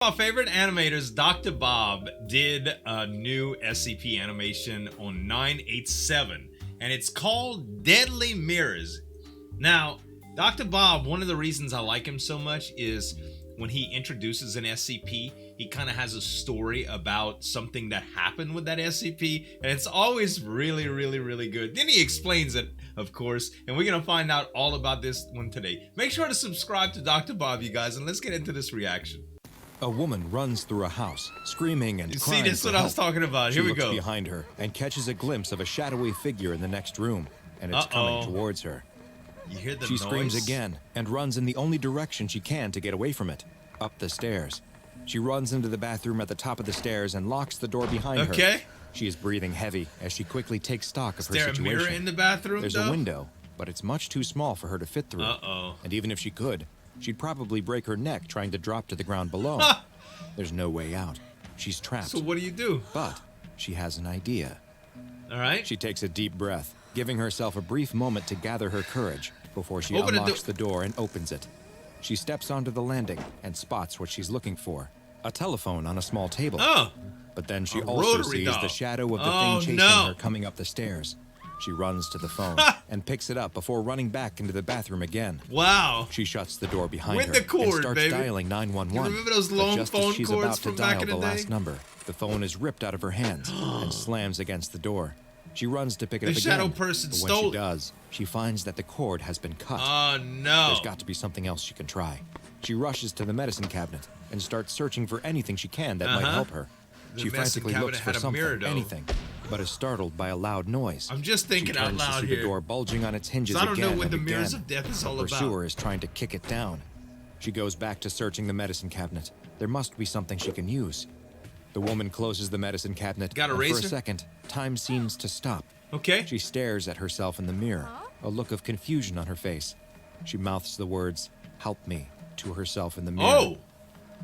My favorite animators, Dr. Bob, did a new SCP animation on 987, and it's called Deadly Mirrors. Now, Dr. Bob, one of the reasons I like him so much is when he introduces an SCP, he kind of has a story about something that happened with that SCP, and it's always really, really, really good. Then he explains it, of course, and we're going to find out all about this one today. Make sure to subscribe to Dr. Bob, you guys, and let's get into this reaction. A woman runs through a house, screaming and crying. See, this is what I was talking about. Here we go. She looks behind her and catches a glimpse of a shadowy figure in the next room, and it's coming towards her. You hear the noise? She screams again and runs in the only direction she can to get away from it, up the stairs. She runs into the bathroom at the top of the stairs and locks the door behind her. Okay. She is breathing heavy as she quickly takes stock of her situation. Is there a mirror in the bathroom, There's a window, but it's much too small for her to fit through. And even if she could, she'd probably break her neck trying to drop to the ground below. There's no way out. She's trapped. So what do you do? But she has an idea. All right. She takes a deep breath, giving herself a brief moment to gather her courage before she unlocks the door and opens it. She steps onto the landing and spots what she's looking for. A telephone on a small table. But then she also sees the shadow of the thing chasing her coming up the stairs. She runs to the phone and picks it up before running back into the bathroom again. Wow. She shuts the door behind her cord, and starts baby. dialing 911. You remember those long just phone as she's cords about to from dial back in the day? last number, the phone is ripped out of her hands and slams against the door. She runs to pick it up again. The shadow person but when stole she does, she finds that the cord has been cut. Oh, no. There's got to be something else she can try. She rushes to the medicine cabinet and starts searching for anything she can that might help her. She frantically looks for something, anything, but is startled by a loud noise. I'm just thinking out loud to see here. The door bulging on its hinges I don't again know what and the again. mirrors of death is all The about. pursuer is trying to kick it down. She goes back to searching the medicine cabinet. There must be something she can use. The woman closes the medicine cabinet, Got a and razor? for a second, time seems to stop. Okay. She stares at herself in the mirror, a look of confusion on her face. She mouths the words, "Help me," to herself in the mirror. Oh!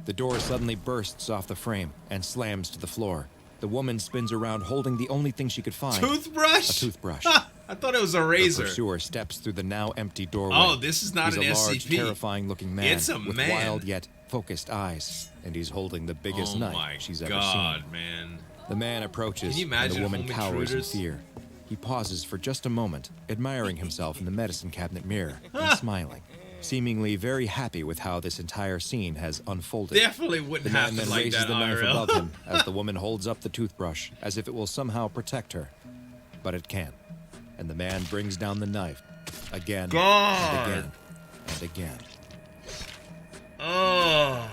The door suddenly bursts off the frame and slams to the floor. The woman spins around holding the only thing she could find. Toothbrush? A toothbrush. I thought it was a razor. The pursuer steps through the now empty doorway. Oh, this is not He's an a large, SCP. terrifying-looking man It's a with man. wild yet focused eyes, and he's holding the biggest knife she's ever seen. Man. The man approaches, Can you and imagine the woman home cowers in intruders? fear. He pauses for just a moment, admiring himself in the medicine cabinet mirror and smiling, seemingly very happy with how this entire scene has unfolded. Definitely wouldn't The man happen then like raises that, the knife IRL. above him as the woman holds up the toothbrush as if it will somehow protect her. But it can't. And the man brings down the knife again and again and again. Oh.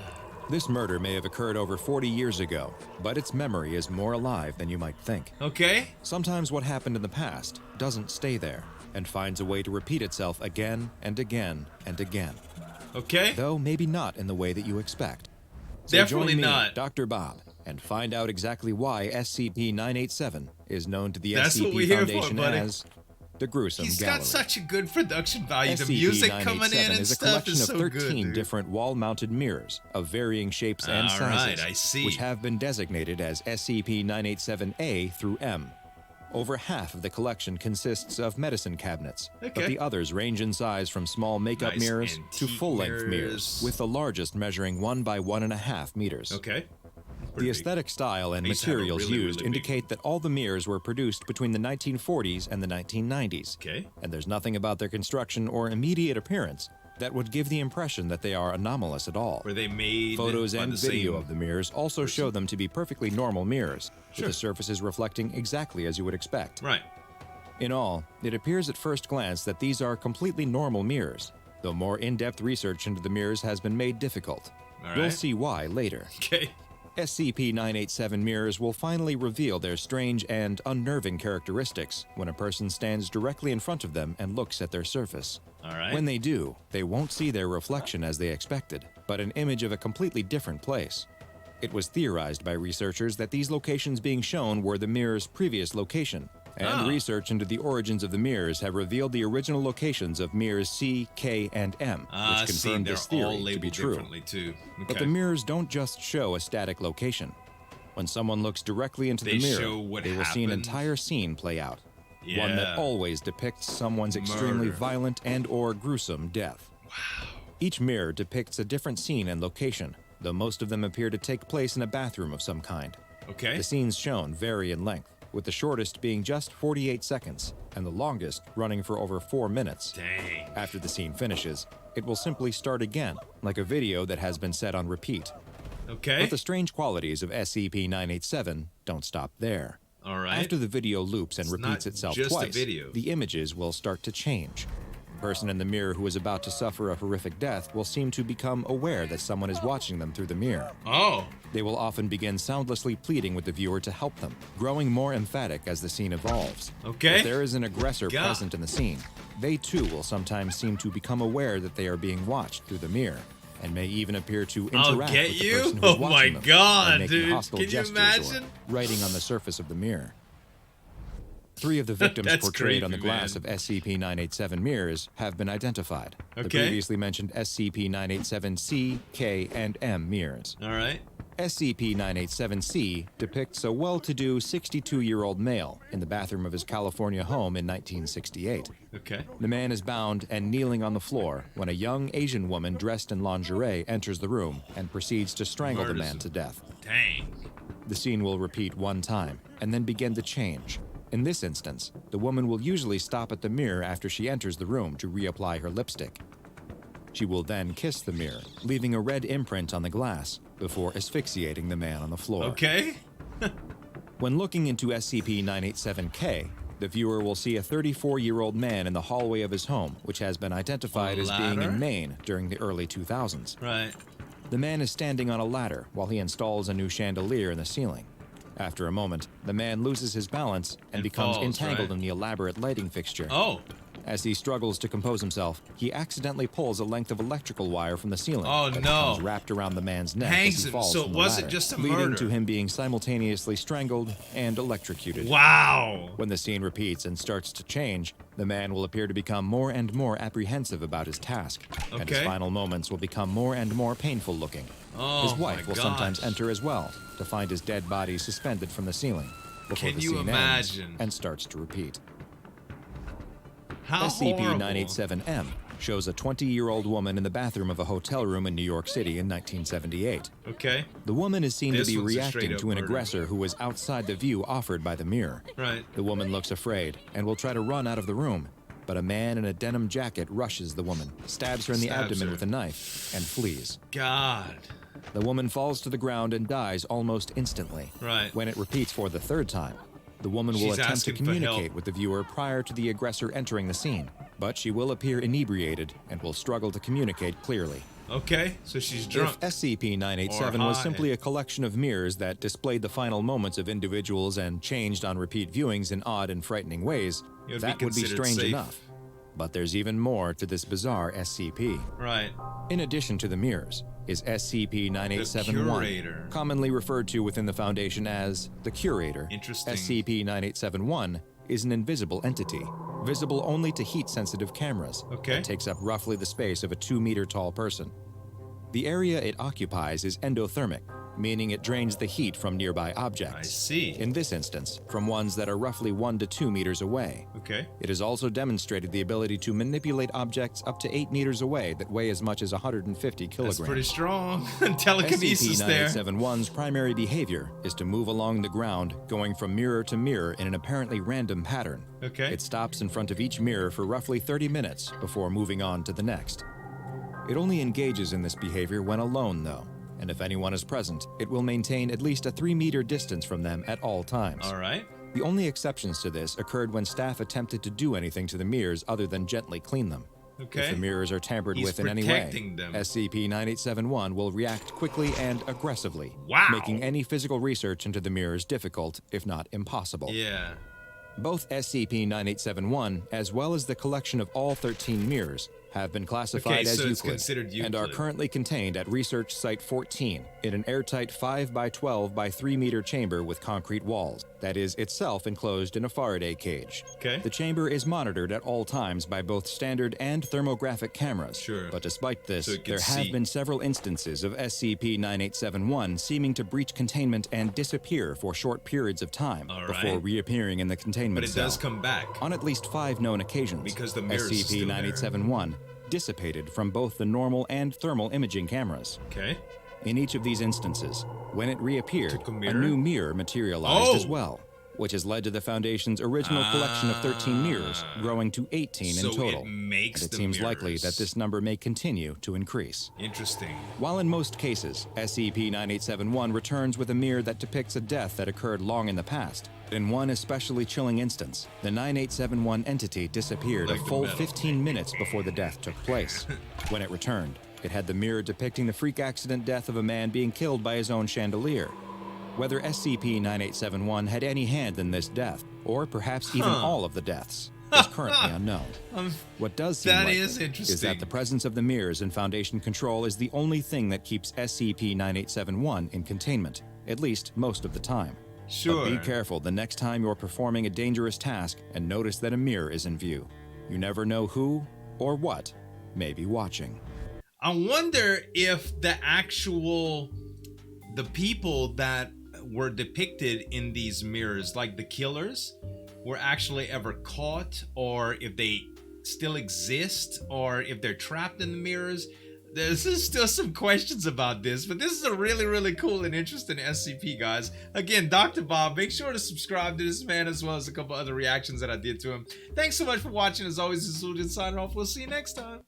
This murder may have occurred over 40 years ago, but its memory is more alive than you might think. Okay. Sometimes what happened in the past doesn't stay there and finds a way to repeat itself again and again and again. Okay. Though maybe not in the way that you expect. So Definitely join me, not. Dr. Bob, and find out exactly why SCP-987 is known to the That's what SCP we're here for, Foundation buddy. as the Gruesome He's Gallery. got such a good production value. The music coming in and is a stuff collection is of so 13 good. different wall-mounted mirrors of varying shapes and All sizes, right, I see. which have been designated as SCP-987-A through M. Over half of the collection consists of medicine cabinets, but the others range in size from small makeup mirrors to full-length mirrors, with the largest measuring 1 by 1.5 meters. Okay. The aesthetic style and materials used indicate that all the mirrors were produced between the 1940s and the 1990s. Okay. And there's nothing about their construction or immediate appearance that would give the impression that they are anomalous at all. Were they made Photos by and the video same of the mirrors also show them to be perfectly normal mirrors, Sure. with the surfaces reflecting exactly as you would expect. Right. In all, it appears at first glance that these are completely normal mirrors, though more in-depth research into the mirrors has been made difficult. All You'll right. see why later. Okay. SCP-987 mirrors will finally reveal their strange and unnerving characteristics when a person stands directly in front of them and looks at their surface. All right. When they do, they won't see their reflection as they expected, but an image of a completely different place. It was theorized by researchers that these locations being shown were the mirror's previous location, and research into the origins of the mirrors have revealed the original locations of mirrors C, K, and M, which confirm this theory to be true. Too. Okay. But the mirrors don't just show a static location. When someone looks directly into the mirror, they will see an entire scene play out. Yeah. One that always depicts someone's extremely violent and/or gruesome death. Wow. Each mirror depicts a different scene and location, though most of them appear to take place in a bathroom of some kind. Okay. The scenes shown vary in length, with the shortest being just 48 seconds and the longest running for over 4 minutes. Dang. After the scene finishes, it will simply start again, like a video that has been set on repeat. Okay. But the strange qualities of SCP-987 don't stop there. All right. After the video loops and repeats itself twice, the images will start to change. The person in the mirror who is about to suffer a horrific death will seem to become aware that someone is watching them through the mirror. Oh. They will often begin soundlessly pleading with the viewer to help them, growing more emphatic as the scene evolves. Okay. If there is an aggressor present in the scene, they too will sometimes seem to become aware that they are being watched through the mirror, and may even appear to interact with the person who is watching them, God, by making dude. hostile Can you gestures imagine? or writing on the surface of the mirror. 3 of the victims portrayed creepy, on the glass of SCP-987 mirrors have been identified. Okay. The previously mentioned SCP-987-C, K, and M mirrors. All right. SCP-987-C depicts a well-to-do 62-year-old male in the bathroom of his California home in 1968. Okay. The man is bound and kneeling on the floor when a young Asian woman dressed in lingerie enters the room and proceeds to strangle the man to death. Dang. The scene will repeat 1 time and then begin to change. In this instance, the woman will usually stop at the mirror after she enters the room to reapply her lipstick. She will then kiss the mirror, leaving a red imprint on the glass before asphyxiating the man on the floor. Okay. When looking into SCP-987-K, the viewer will see a 34-year-old man in the hallway of his home, which has been identified as being in Maine during the early 2000s. Right. The man is standing on a ladder while he installs a new chandelier in the ceiling. After a moment, the man loses his balance and becomes entangled in the elaborate lighting fixture. Oh. As he struggles to compose himself, he accidentally pulls a length of electrical wire from the ceiling. Oh, that no. becomes wrapped around the man's neck Hangs as he him, falls so from it the wasn't ladder, just a leading murder. to him being simultaneously strangled and electrocuted. Wow. When the scene repeats and starts to change, the man will appear to become more and more apprehensive about his task, and his final moments will become more and more painful looking. Oh, his wife will sometimes enter as well, to find his dead body suspended from the ceiling before the scene ends and starts to repeat. How SCP-987-M shows a 20-year-old woman in the bathroom of a hotel room in New York City in 1978. Okay. The woman is seen to be reacting to an murder. aggressor who is outside the view offered by the mirror. Right. The woman looks afraid and will try to run out of the room, but a man in a denim jacket rushes the woman, stabs her in the abdomen with a knife, and flees. God. The woman falls to the ground and dies almost instantly. Right. When it repeats for the 3rd time, the woman will attempt to communicate with the viewer prior to the aggressor entering the scene, but she will appear inebriated and will struggle to communicate clearly. Okay, so she's drunk. If SCP-987 was simply a collection of mirrors that displayed the final moments of individuals and changed on repeat viewings in odd and frightening ways, that would be strange enough. But there's even more to this bizarre SCP. Right. In addition to the mirrors, is SCP-987-1, commonly referred to within the Foundation as the Curator. Interesting. SCP-987-1 is an invisible entity, visible only to heat-sensitive cameras. Okay. That takes up roughly the space of a 2-meter-tall person. The area it occupies is endothermic, meaning it drains the heat from nearby objects. I see. In this instance, from ones that are roughly 1 to 2 meters away. Okay. It has also demonstrated the ability to manipulate objects up to 8 meters away that weigh as much as 150 kilograms. That's pretty strong. Telekinesis there. SCP-987-1's primary behavior is to move along the ground, going from mirror to mirror in an apparently random pattern. Okay. It stops in front of each mirror for roughly 30 minutes before moving on to the next. It only engages in this behavior when alone, though, and if anyone is present, it will maintain at least a 3-meter distance from them at all times. All right. The only exceptions to this occurred when staff attempted to do anything to the mirrors other than gently clean them. Okay. If the mirrors are tampered with in any way, SCP-987-1 will react quickly and aggressively, making any physical research into the mirrors difficult, if not impossible. Yeah. Both SCP-987-1, as well as the collection of all 13 mirrors, have been classified as Euclid and are currently contained at Research Site 14 in an airtight 5 by 12 by 3 meter chamber with concrete walls that is itself enclosed in a Faraday cage. Okay. The chamber is monitored at all times by both standard and thermographic cameras. Sure. But despite this, there have been several instances of SCP-987-1 seeming to breach containment and disappear for short periods of time before reappearing in the containment cell. But it does come back. On at least 5 known occasions, because the mirrors SCP-987-1 dissipated from both the normal and thermal imaging cameras. Okay. In each of these instances, when it reappeared, Took a a mirror? new mirror materialized Oh! as well, which has led to the Foundation's original collection of 13 mirrors growing to 18 So in total. it makes And it the seems likely mirrors. that this number may continue to increase. Interesting. While in most cases, SCP-987-1 returns with a mirror that depicts a death that occurred long in the past, in one especially chilling instance, the 9871 entity disappeared Like a the full metal. 15 minutes before the death took place. When it returned, it had the mirror depicting the freak accident death of a man being killed by his own chandelier. Whether SCP-987-1 had any hand in this death, or perhaps even all of the deaths, is currently unknown. What does seem That likely is interesting. is that the presence of the mirrors in Foundation control is the only thing that keeps SCP-987-1 in containment, at least most of the time. Sure. But be careful the next time you're performing a dangerous task and notice that a mirror is in view. You never know who or what may be watching. I wonder if the people that were depicted in these mirrors, like the killers, were actually ever caught, or if they still exist, or if they're trapped in the mirrors. There's still some questions about this, but this is a really, really cool and interesting SCP, guys. Again, Dr. Bob, make sure to subscribe to this man, as well as a couple other reactions that I did to him. Thanks so much for watching. As always, this is Zueljin signing off. We'll see you next time.